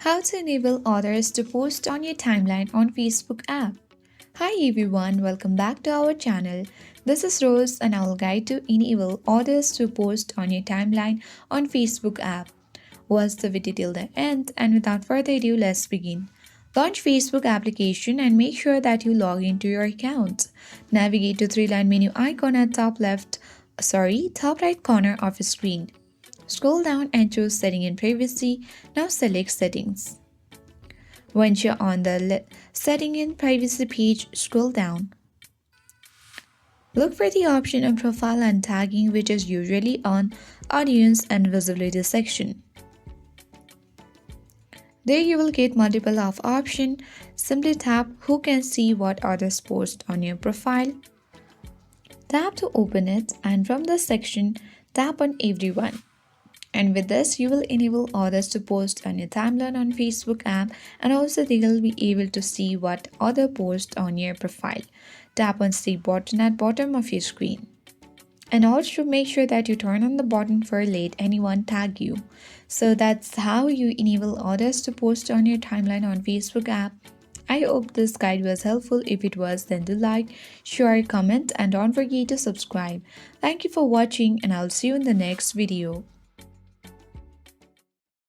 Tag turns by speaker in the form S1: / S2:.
S1: How to enable others to post on your timeline on Facebook app. Hi everyone, welcome back to our channel. This is Rose and I will guide to enable others to post on your timeline on Facebook app. Watch the video till the end and without further ado, let's begin. Launch Facebook application and make sure that you log into your account. Navigate to three-line menu icon at top right corner of your screen. Scroll down and choose Setting and Privacy. Now select Settings. Once you're on the Setting and Privacy page, scroll down. Look for the option of Profile and Tagging, which is usually on Audience and Visibility section. There you will get multiple of options. Simply tap Who can see what others post on your profile. Tap to open it and from this section, tap on Everyone. And with this, you will enable others to post on your timeline on Facebook app, and also they will be able to see what other post on your profile. Tap on see button at bottom of your screen. And also make sure that you turn on the button for let anyone tag you. So that's how you enable others to post on your timeline on Facebook app. I hope this guide was helpful. If it was, then do like, share, comment, and don't forget to subscribe. Thank you for watching, and I'll see you in the next video.